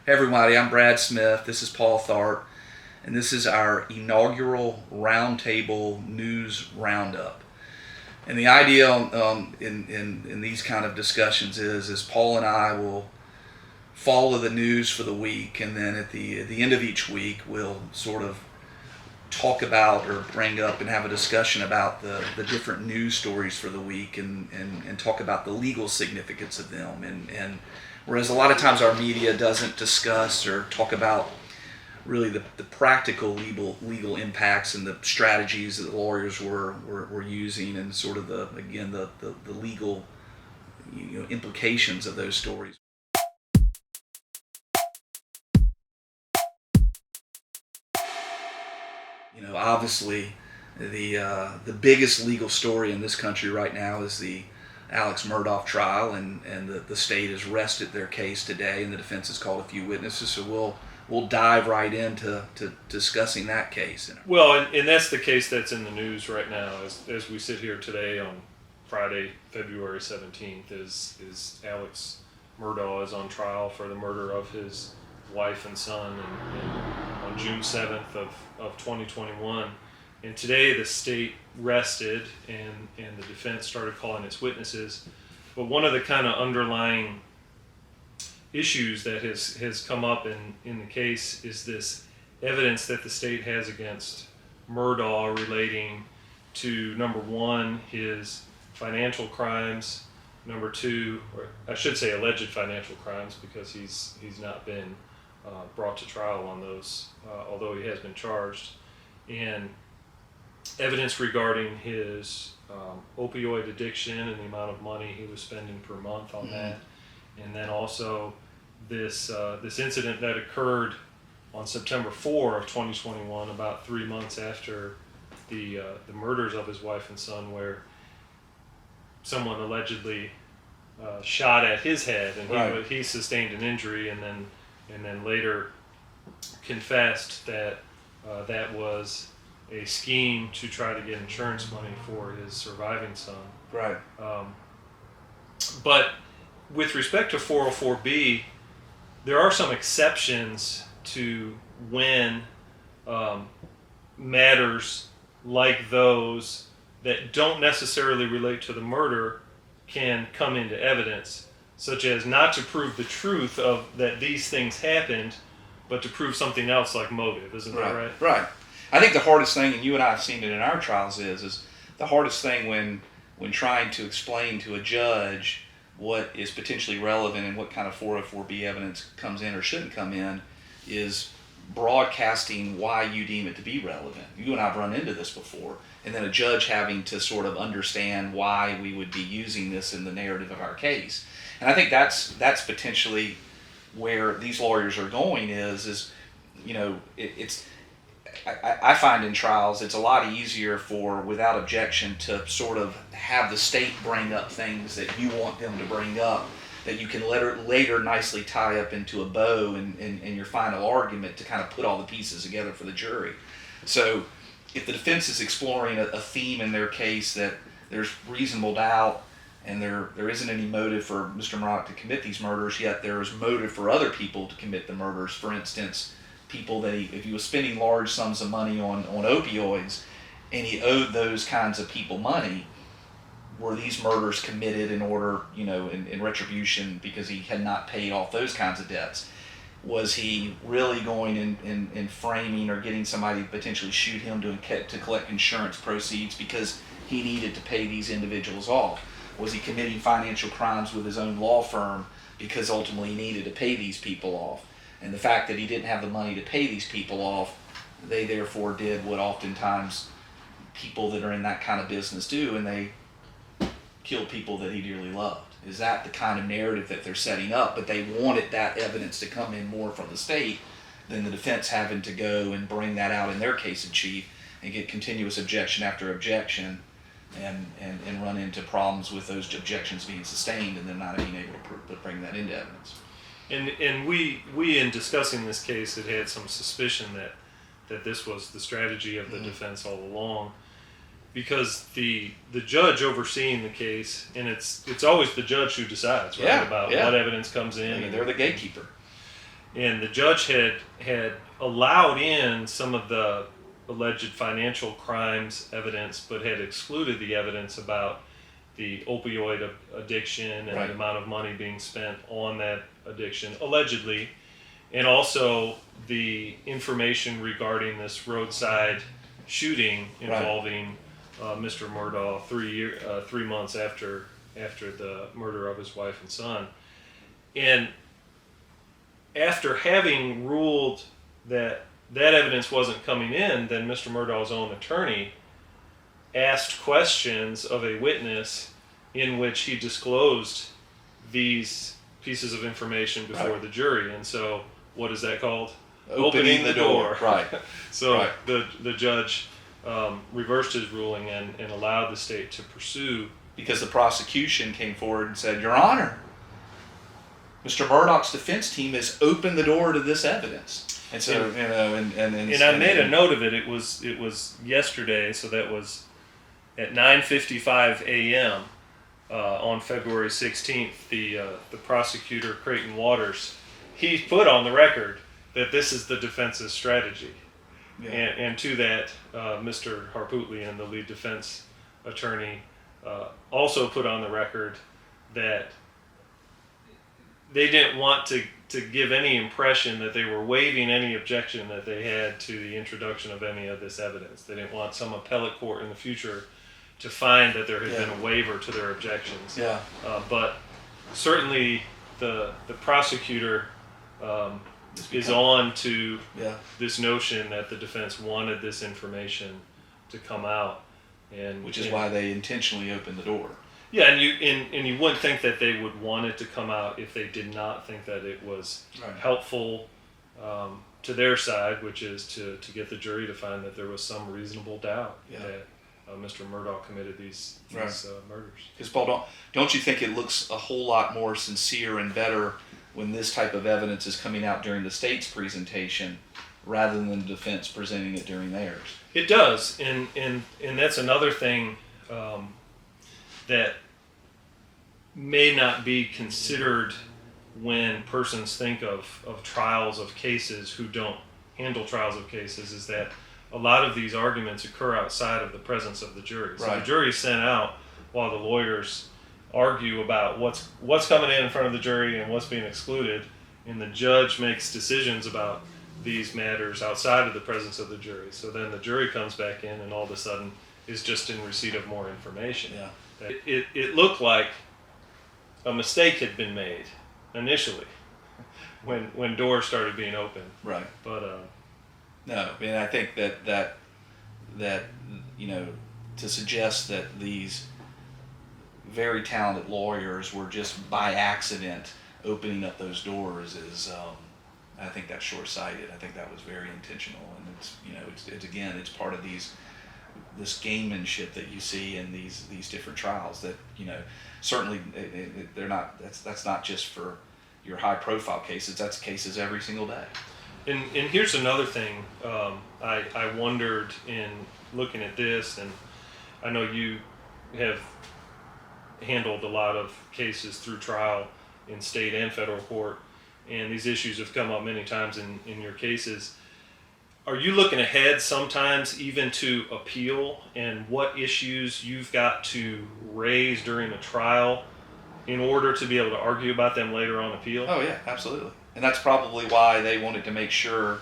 Hey everybody, I'm Brad Smith. This is Paul Tharp, and this is our inaugural Roundtable News Roundup. And the idea in these kind of discussions is Paul and I will follow the news for the week, and then at the end of each week we'll sort of talk about or bring up and have a discussion about the different news stories for the week and talk about the legal significance of them. And whereas a lot of times our media doesn't discuss or talk about really the practical legal impacts and the strategies that the lawyers were using and sort of the legal implications of those stories. Obviously the biggest legal story in this country right now is the Alex Murdaugh trial, and the state has rested their case today, and the defense has called a few witnesses. So we'll dive right into discussing that case. Well, and that's the case that's in the news right now as we sit here today on Friday, February 17th, is Alex Murdaugh is on trial for the murder of his wife and son on June 7th of 2021. And today the state rested and the defense started calling its witnesses. But one of the kind of underlying issues that has come up in the case is this evidence that the state has against Murdaugh relating to, number one, his financial crimes, number two, or I should say alleged financial crimes, because he's not been brought to trial on those, although he has been charged, and evidence regarding his opioid addiction and the amount of money he was spending per month on that, and then also this incident that occurred on September 4 of 2021, about 3 months after the murders of his wife and son, where someone allegedly shot at his head, and he sustained an injury, and then later confessed that that was a scheme to try to get insurance money for his surviving son. Right. But with respect to 404B, there are some exceptions to when matters like those that don't necessarily relate to the murder can come into evidence, such as not to prove the truth of that these things happened, but to prove something else like motive. Isn't that right? Right. I think the hardest thing, and you and I have seen it in our trials, is the hardest thing when trying to explain to a judge what is potentially relevant and what kind of 404B evidence comes in or shouldn't come in is broadcasting why you deem it to be relevant. You and I have run into this before, and then a judge having to sort of understand why we would be using this in the narrative of our case. And I think that's potentially where these lawyers are going is I find in trials it's a lot easier for, without objection, to sort of have the state bring up things that you want them to bring up that you can later nicely tie up into a bow in your final argument to kind of put all the pieces together for the jury. So if the defense is exploring a theme in their case that there's reasonable doubt and there isn't any motive for Mr. Murdaugh to commit these murders, yet there's motive for other people to commit the murders, for instance, people that if he was spending large sums of money on opioids and he owed those kinds of people money, were these murders committed in order, in retribution because he had not paid off those kinds of debts? Was he really going and framing or getting somebody to potentially shoot him to collect insurance proceeds because he needed to pay these individuals off? Was he committing financial crimes with his own law firm because ultimately he needed to pay these people off? And the fact that he didn't have the money to pay these people off, they therefore did what oftentimes people that are in that kind of business do, and they killed people that he dearly loved. Is that the kind of narrative that they're setting up? But they wanted that evidence to come in more from the state than the defense having to go and bring that out in their case in chief and get continuous objection after objection and run into problems with those objections being sustained and then not being able to bring that into evidence. And we in discussing this case had some suspicion that this was the strategy of the defense all along, because the judge overseeing the case, and it's always the judge who decides, right, about what evidence comes in. They're the gatekeeper. And the judge had allowed in some of the alleged financial crimes evidence, but had excluded the evidence about the opioid addiction and Right. the amount of money being spent on that addiction, allegedly, and also the information regarding this roadside shooting involving Mr. Murdaugh 3 months after the murder of his wife and son. And after having ruled that evidence wasn't coming in, then Mr. Murdaugh's own attorney asked questions of a witness in which he disclosed these pieces of information before the jury. And so, what is that called? Opening the door. Right. So Right. the judge reversed his ruling and allowed the state to pursue. Because the prosecution came forward and said, Your Honor, Mr. Murdaugh's defense team has opened the door to this evidence. And so, And I made a note of it. It was yesterday, so that was at 9:55 a.m. On February 16th. The prosecutor, Creighton Waters, he put on the record that this is the defense's strategy. Yeah. And to that, Mr. Harpootlian, the lead defense attorney, also put on the record that they didn't want to give any impression that they were waiving any objection that they had to the introduction of any of this evidence. They didn't want some appellate court in the future to find that there had been a waiver to their objections. Yeah. But certainly the prosecutor is on to this notion that the defense wanted this information to come out, and which is why they intentionally opened the door. Yeah, and you wouldn't think that they would want it to come out if they did not think that it was helpful to their side, which is to get the jury to find that there was some reasonable doubt that Mr. Murdaugh committed these murders. Because Paul, don't you think it looks a whole lot more sincere and better when this type of evidence is coming out during the state's presentation rather than the defense presenting it during theirs? It does, and that's another thing that may not be considered when persons think of trials of cases who don't handle trials of cases, is that a lot of these arguments occur outside of the presence of the jury. So the jury is sent out while the lawyers argue about what's coming in front of the jury and what's being excluded, and the judge makes decisions about these matters outside of the presence of the jury. So then the jury comes back in and all of a sudden is just in receipt of more information. Yeah. It looked like a mistake had been made initially when doors started being opened. Right. But no, I mean, I think that to suggest that these very talented lawyers were just by accident opening up those doors is, I think that's short-sighted. I think that was very intentional, and it's part of this gamemanship that you see in these different trials that, certainly they're not, that's not just for your high-profile cases, that's cases every single day. And here's another thing I wondered in looking at this, and I know you have handled a lot of cases through trial in state and federal court, and these issues have come up many times in your cases. Are you looking ahead sometimes even to appeal, and what issues you've got to raise during a trial in order to be able to argue about them later on appeal? Oh yeah, absolutely. And that's probably why they wanted to make sure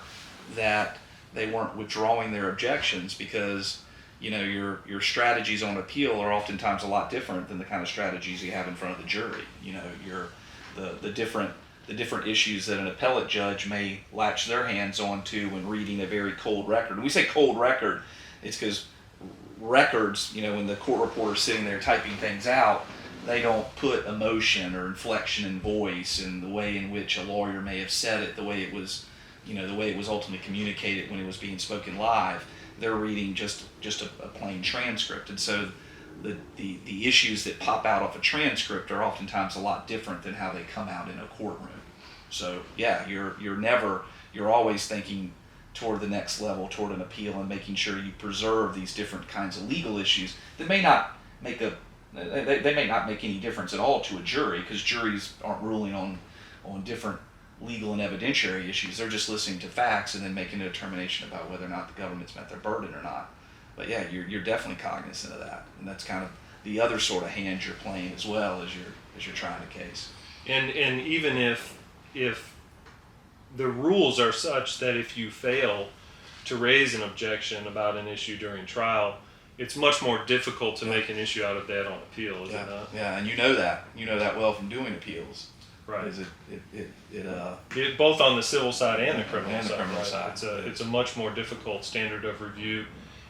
that they weren't withdrawing their objections, because your strategies on appeal are oftentimes a lot different than the kind of strategies you have in front of the jury. The different issues that an appellate judge may latch their hands onto when reading a very cold record. When we say cold record, it's because records, when the court reporter's sitting there typing things out, they don't put emotion or inflection in voice and the way in which a lawyer may have said it, the way it was ultimately communicated when it was being spoken live. They're reading just a plain transcript, and so the issues that pop out off a transcript are oftentimes a lot different than how they come out in a courtroom. So yeah, you're always thinking toward the next level, toward an appeal, and making sure you preserve these different kinds of legal issues that may not make they may not make any difference at all to a jury, because juries aren't ruling on different legal and evidentiary issues. They're just listening to facts and then making a determination about whether or not the government's met their burden or not. But yeah, you're definitely cognizant of that, and that's kind of the other sort of hand you're playing as well as you're trying a case. And even if the rules are such that if you fail to raise an objection about an issue during trial, it's much more difficult to make an issue out of that on appeal, is it not? Yeah, and you know that well from doing appeals. Right. It both on the civil side and the criminal and the side. criminal Right? side. It's a much more difficult standard of review,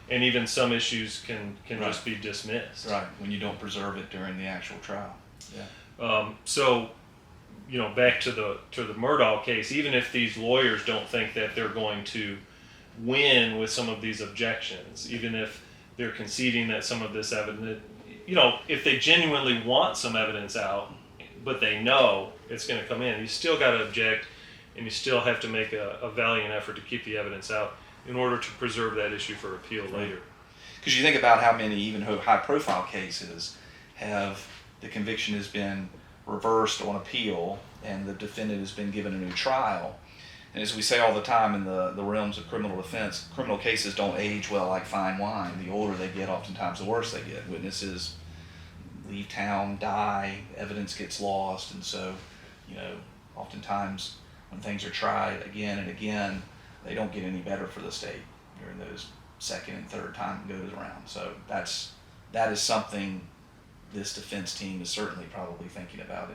and even some issues can just be dismissed. Right, when you don't preserve it during the actual trial. Yeah. So, back to the Murdaugh case, even if these lawyers don't think that they're going to win with some of these objections, even if they're conceding that some of this evidence, if they genuinely want some evidence out, but they know it's going to come in, you still got to object, and you still have to make a valiant effort to keep the evidence out in order to preserve that issue for appeal later. Because you think about how many even high-profile cases have the conviction has been reversed on appeal and the defendant has been given a new trial. And as we say all the time in the realms of criminal defense, criminal cases don't age well like fine wine. The older they get, oftentimes the worse they get. Witnesses leave town, die, evidence gets lost, and so, oftentimes when things are tried again and again, they don't get any better for the state during those second and third time it goes around. So that is something this defense team is certainly probably thinking about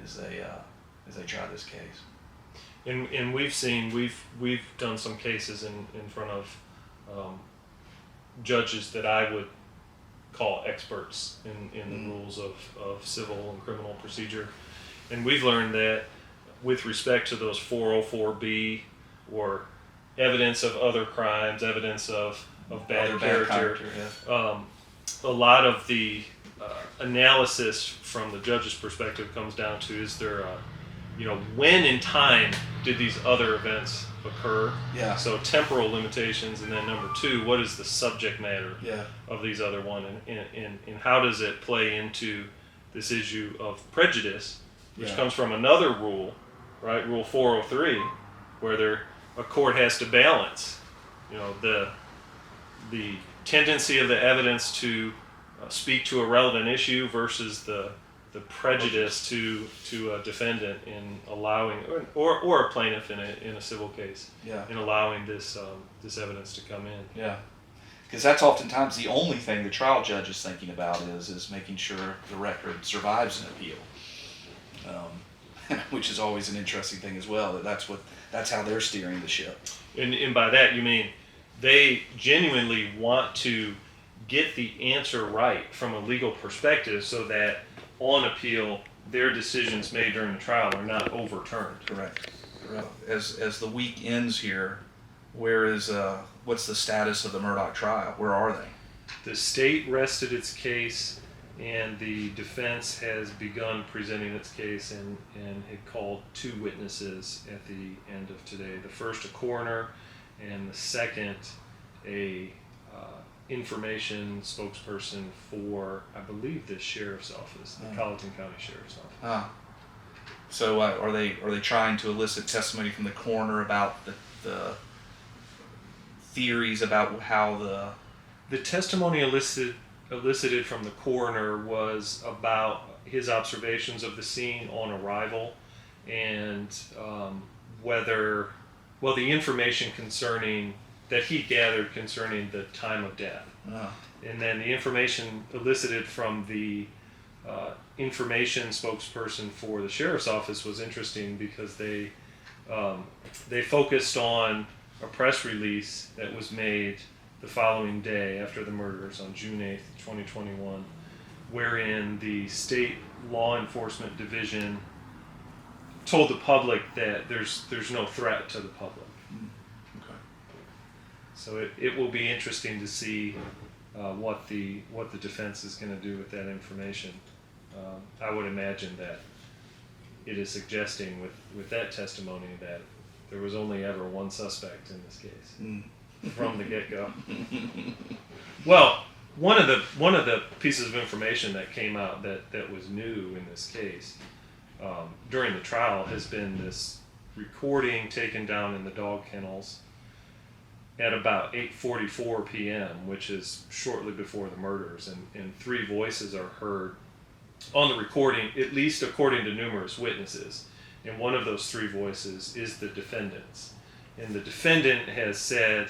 as they try this case. And we've done some cases in front of judges that I would call experts in the rules of civil and criminal procedure, and we've learned that with respect to those 404B or evidence of other crimes, evidence of bad character, a lot of the analysis from the judge's perspective comes down to, is there when in time did these other events occur? Yeah. So temporal limitations, and then number two, what is the subject matter of these other one, and how does it play into this issue of prejudice, which comes from another rule, right? Rule 403, where a court has to balance, the tendency of the evidence to speak to a relevant issue versus the prejudice to a defendant in allowing, or a plaintiff in a civil case, in allowing this evidence to come in. Yeah, because that's oftentimes the only thing the trial judge is thinking about is making sure the record survives an appeal, which is always an interesting thing as well. That's how they're steering the ship. And by that you mean they genuinely want to get the answer right from a legal perspective, so that on appeal their decisions made during the trial are not overturned. Correct. As the week ends here, what's the status of the Murdaugh trial? Where are they? The state rested its case, and the defense has begun presenting its case and had called 2 witnesses at the end of today. The first a coroner, and the second a information spokesperson for, I believe, the sheriff's office, the Colleton County Sheriff's Office. So are they trying to elicit testimony from the coroner about the theories about how the testimony elicited from the coroner was about his observations of the scene on arrival, and the information concerning that he gathered concerning the time of death. And then the information elicited from the information spokesperson for the sheriff's office was interesting, because they focused on a press release that was made the following day after the murders on June 8th, 2021, wherein the state law enforcement division told the public that there's no threat to the public. So it will be interesting to see what the defense is going to do with that information. I would imagine that it is suggesting with that testimony that there was only ever one suspect in this case from the get-go. Well, one of the pieces of information that came out that was new in this case during the trial has been this recording taken down in the dog kennels at about 8:44 p.m., which is shortly before the murders, and three voices are heard on the recording, at least according to numerous witnesses. And one of those three voices is the defendant's. And the defendant has said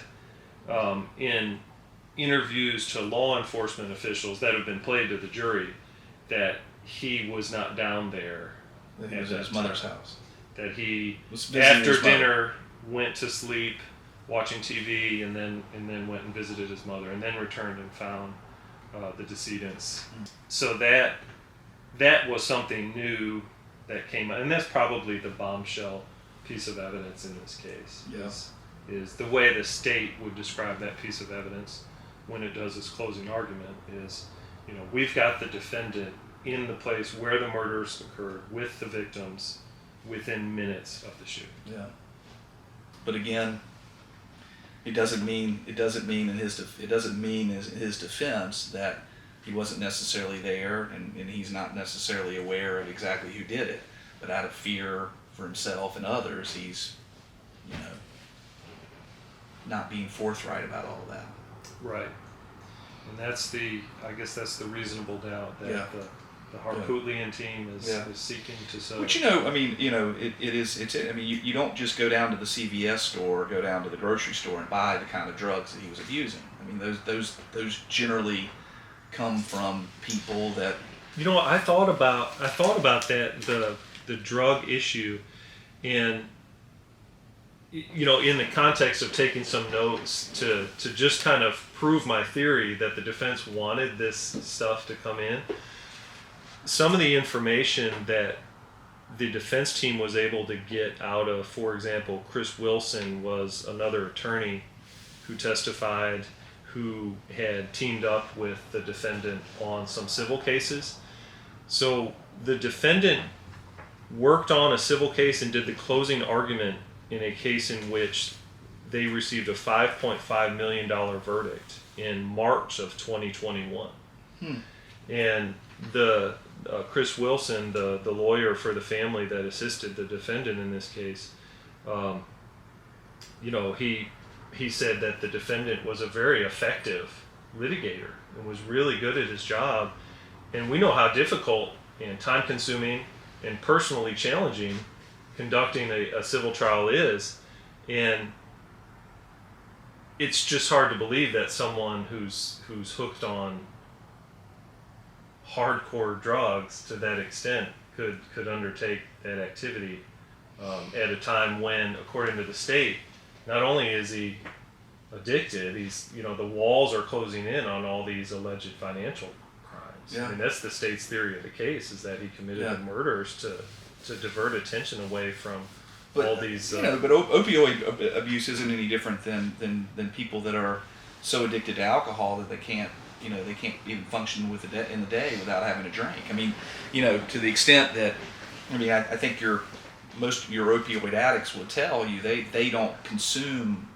in interviews to law enforcement officials that have been played to the jury that he was not down there. That he was at his mother's house. That he, Was visiting after his mother. dinner, went to sleep watching TV and then went and visited his mother and then returned and found the decedents. So that was something new that came out, and that's probably the bombshell piece of evidence in this case. Yeah. Is the way the state would describe that piece of evidence when it does its closing argument is, we've got the defendant in the place where the murders occurred with the victims within minutes of the shooting. Yeah. But again, it doesn't mean in his defense that he wasn't necessarily there and he's not necessarily aware of exactly who did it. But out of fear for himself and others, he's, not being forthright about all of that. Right. And that's the reasonable doubt that Yeah. the Harpootlian team is seeking to sow. Which, you don't just go down to the CVS store or go down to the grocery store and buy the kind of drugs that he was abusing. I mean, those generally come from people that... I thought about that, the drug issue, and in the context of taking some notes to just kind of prove my theory that the defense wanted this stuff to come in. Some of the information that the defense team was able to get out of, for example, Chris Wilson was another attorney who testified, who had teamed up with the defendant on some civil cases. So the defendant worked on a civil case and did the closing argument in a case in which they received a $5.5 million verdict in March of 2021. And the Chris Wilson, the lawyer for the family that assisted the defendant in this case, he said that the defendant was a very effective litigator and was really good at his job. And we know how difficult and time-consuming and personally challenging conducting a civil trial is, and it's just hard to believe that someone who's hooked on hardcore drugs to that extent could undertake that activity at a time when, according to the state, not only is he addicted, he's the walls are closing in on all these alleged financial crimes. Yeah. I mean, that's the state's theory of the case, is that he committed the murders to divert attention away from all these. But opioid abuse isn't any different than people that are so addicted to alcohol that they can't even function in the day without having a drink. I mean, to the extent that, I think most of your opioid addicts will tell you they don't consume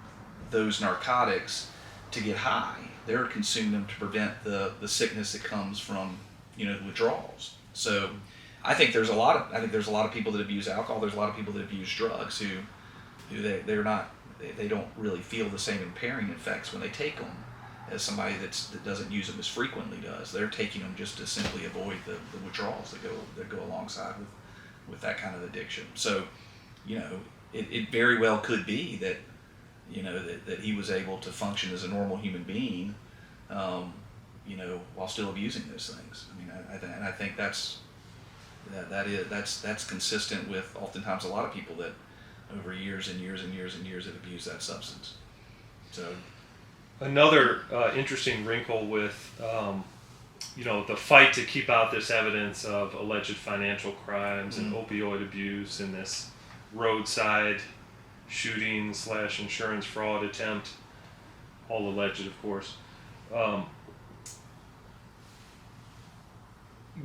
those narcotics to get high. They're consuming them to prevent the sickness that comes from the withdrawals. So I think there's a lot of people that abuse alcohol. There's a lot of people that abuse drugs who they don't really feel the same impairing effects when they take them as somebody that doesn't use them as frequently does. They're taking them just to simply avoid the withdrawals that go alongside with that kind of addiction. So, it very well could be that that he was able to function as a normal human being, while still abusing those things. I think that's consistent with oftentimes a lot of people that over years and years and years and years have abused that substance. So another interesting wrinkle with the fight to keep out this evidence of alleged financial crimes and opioid abuse and this roadside shooting / insurance fraud attempt, all alleged, of course.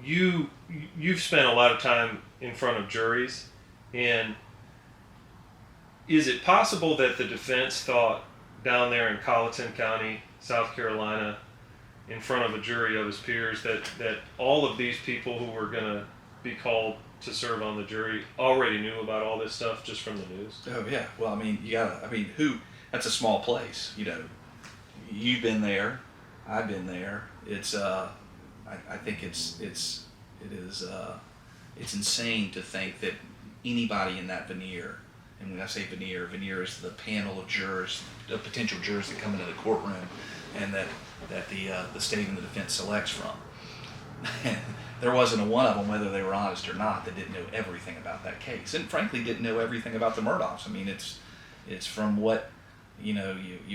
You've spent a lot of time in front of juries, and is it possible that the defense thought down there in Colleton County, South Carolina, in front of a jury of his peers, that all of these people who were going to be called to serve on the jury already knew about all this stuff just from the news? Oh yeah. Well, I mean, that's a small place. You've been there, I've been there. It's I think it is insane to think that anybody in that veneer, and when I say veneer is the panel of jurors, the potential jurors that come into the courtroom, and that the state and the defense selects from. There wasn't a one of them, whether they were honest or not, that didn't know everything about that case, and frankly didn't know everything about the Murdaughs. I mean, it's from what you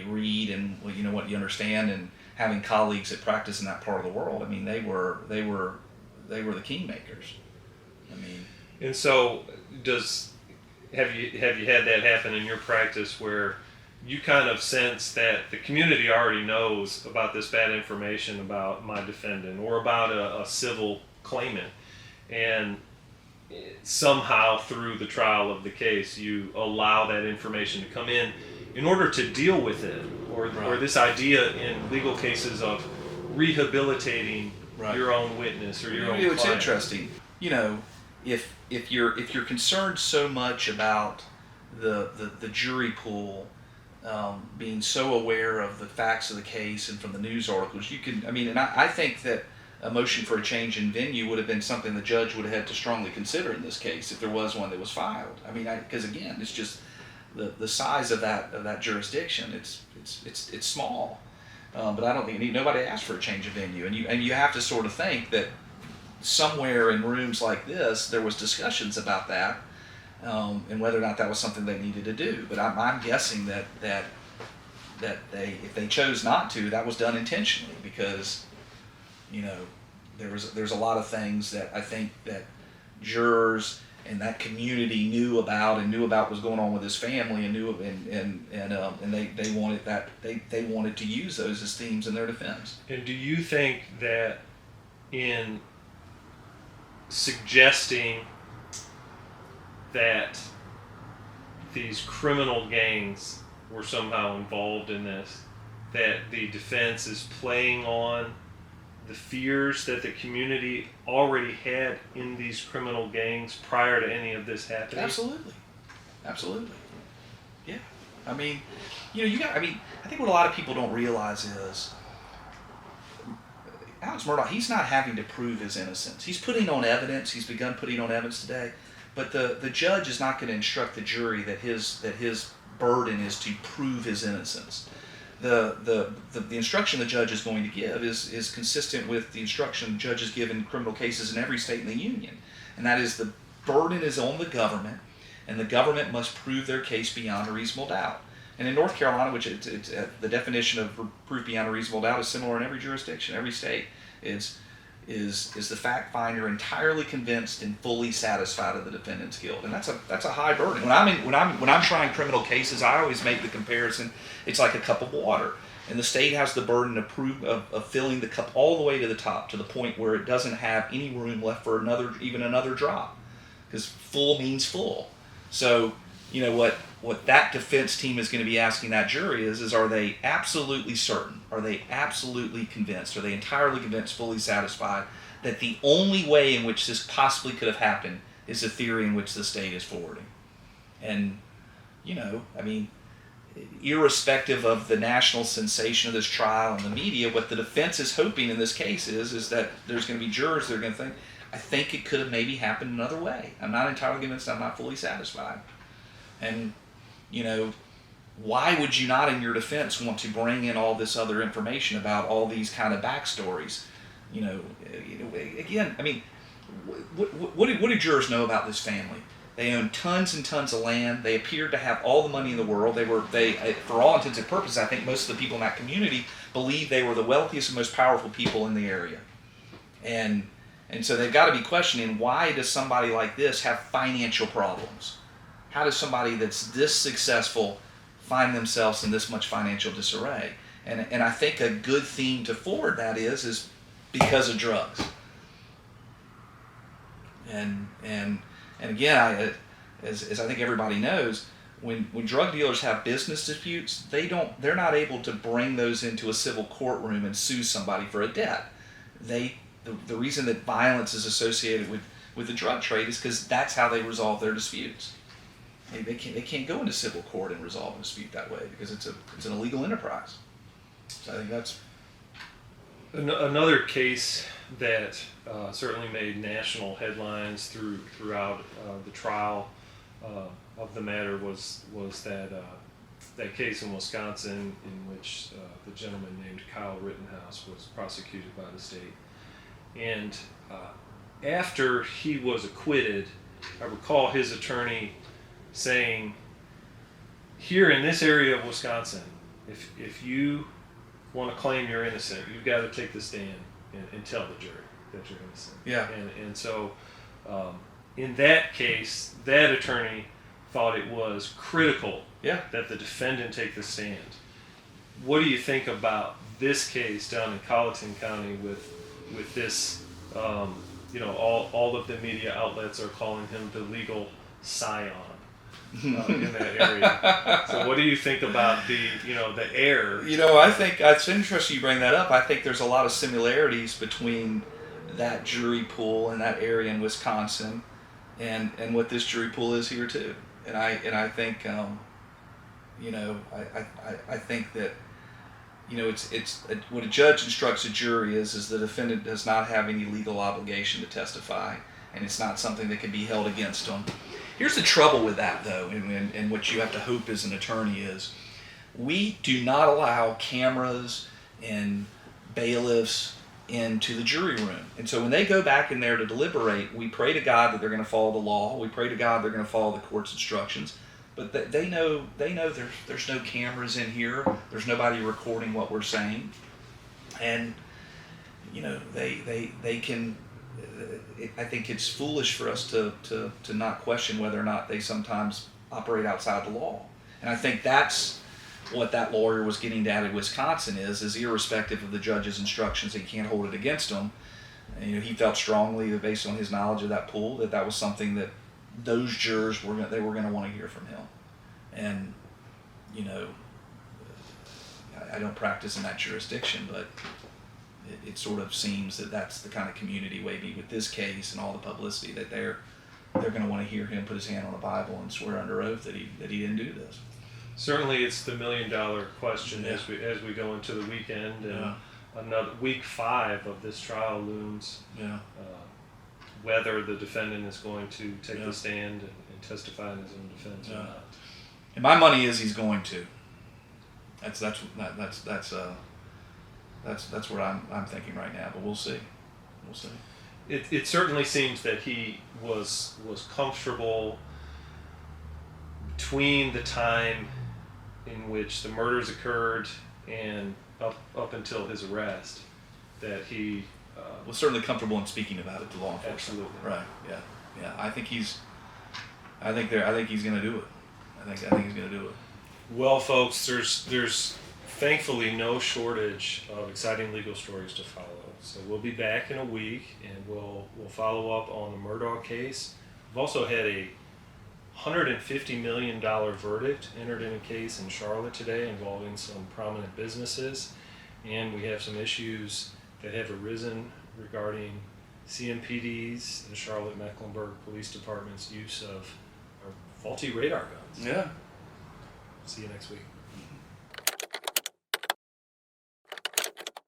read and what you understand, and having colleagues that practice in that part of the world. I mean, they were the kingmakers. I mean, and so have you had that happen in your practice where you kind of sense that the community already knows about this bad information about my defendant or about a civil claimant, and somehow through the trial of the case you allow that information to come in order to deal with it, or this idea in legal cases of rehabilitating your own witness or your own client? It's interesting. If you're concerned so much about the jury pool being so aware of the facts of the case and from the news articles, I think that a motion for a change in venue would have been something the judge would have had to strongly consider in this case if there was one that was filed. I mean, because again, it's just the size of that jurisdiction. It's small, but I don't think nobody asked for a change of venue, and you have to sort of think that somewhere in rooms like this there was discussions about that. And whether or not that was something they needed to do, but I'm guessing that if they chose not to, that was done intentionally, because there's a lot of things that I think that jurors and that community knew about what was going on with his family, and they wanted to use those as themes in their defense. And do you think that in suggesting that these criminal gangs were somehow involved in this, that the defense is playing on the fears that the community already had in these criminal gangs prior to any of this happening? Absolutely. Yeah. I mean, I think what a lot of people don't realize is Alex Murdaugh, he's not having to prove his innocence. He's putting on evidence. He's begun putting on evidence today. But the judge is not going to instruct the jury that his burden is to prove his innocence. The instruction the judge is going to give is consistent with the instruction judges give in criminal cases in every state in the union, and that is the burden is on the government, and the government must prove their case beyond a reasonable doubt. And in North Carolina, which the definition of proof beyond a reasonable doubt is similar in every jurisdiction, every state, is the fact finder entirely convinced and fully satisfied of the defendant's guilt, and that's a high burden. When I'm trying criminal cases, I always make the comparison. It's like a cup of water, and the state has the burden of filling the cup all the way to the top, to the point where it doesn't have any room left for even another drop, because full means full. So what that defense team is going to be asking that jury is are they absolutely certain? Are they absolutely convinced? Are they entirely convinced, fully satisfied, that the only way in which this possibly could have happened is the theory in which the state is forwarding? And, irrespective of the national sensation of this trial and the media, what the defense is hoping in this case is that there's going to be jurors that are going to think, I think it could have maybe happened another way. I'm not entirely convinced, I'm not fully satisfied. And, why would you not in your defense want to bring in all this other information about all these kind of backstories? Again, what do jurors know about this family? They own tons and tons of land. They appeared to have all the money in the world. They for all intents and purposes, I think most of the people in that community believe they were the wealthiest and most powerful people in the area. And so they've got to be questioning, why does somebody like this have financial problems? How does somebody that's this successful find themselves in this much financial disarray? And I think a good theme to forward that is because of drugs. And again, as I think everybody knows, when drug dealers have business disputes, they're not able to bring those into a civil courtroom and sue somebody for a debt. The reason that violence is associated with the drug trade is because that's how they resolve their disputes. They can't go into civil court and resolve a dispute that way because it's an illegal enterprise. So I think that's another case that certainly made national headlines throughout the trial of the matter was that case in Wisconsin in which the gentleman named Kyle Rittenhouse was prosecuted by the state. And after he was acquitted, I recall his attorney saying, here in this area of Wisconsin, if you want to claim you're innocent, you've got to take the stand and tell the jury that you're innocent. Yeah. And so in that case, that attorney thought it was critical that the defendant take the stand. What do you think about this case down in Colleton County with this, all of the media outlets are calling him the legal scion in that area. So what do you think about the error? I think it's interesting you bring that up. I think there's a lot of similarities between that jury pool in that area in Wisconsin and what this jury pool is here too. And I think I think that it's what a judge instructs a jury is the defendant does not have any legal obligation to testify, and it's not something that can be held against them. Here's the trouble with that, though, and what you have to hope as an attorney is we do not allow cameras and bailiffs into the jury room. And so when they go back in there to deliberate, we pray to God that they're going to follow the law. We pray to God they're going to follow the court's instructions. But they know there's no cameras in here. There's nobody recording what we're saying. And, they can... I think it's foolish for us to not question whether or not they sometimes operate outside the law. And I think that's what that lawyer was getting at in Wisconsin is irrespective of the judge's instructions, he can't hold it against him. And, he felt strongly that based on his knowledge of that pool that was something that those jurors were going to want to hear from him. And, I don't practice in that jurisdiction, but it sort of seems that that's the kind of community maybe with this case and all the publicity that they're going to want to hear him put his hand on the Bible and swear under oath that he didn't do this. Certainly, it's the $1 million question as we go into the weekend, and another week 5 of this trial looms. Whether the defendant is going to take the stand and testify in his own defense or not. And my money is he's going to. That's what I'm thinking right now. But we'll see. It certainly seems that he was comfortable between the time in which the murders occurred and up until his arrest, that he was certainly comfortable in speaking about it to law enforcement. Absolutely. Right. Yeah. I think he's going to do it. I think he's going to do it. Well, folks, there's thankfully no shortage of exciting legal stories to follow. So we'll be back in a week, and we'll follow up on the Murdaugh case. We've also had a $150 million verdict entered in a case in Charlotte today involving some prominent businesses, and we have some issues that have arisen regarding CMPD's, the Charlotte-Mecklenburg Police Department's use of faulty radar guns. Yeah. See you next week.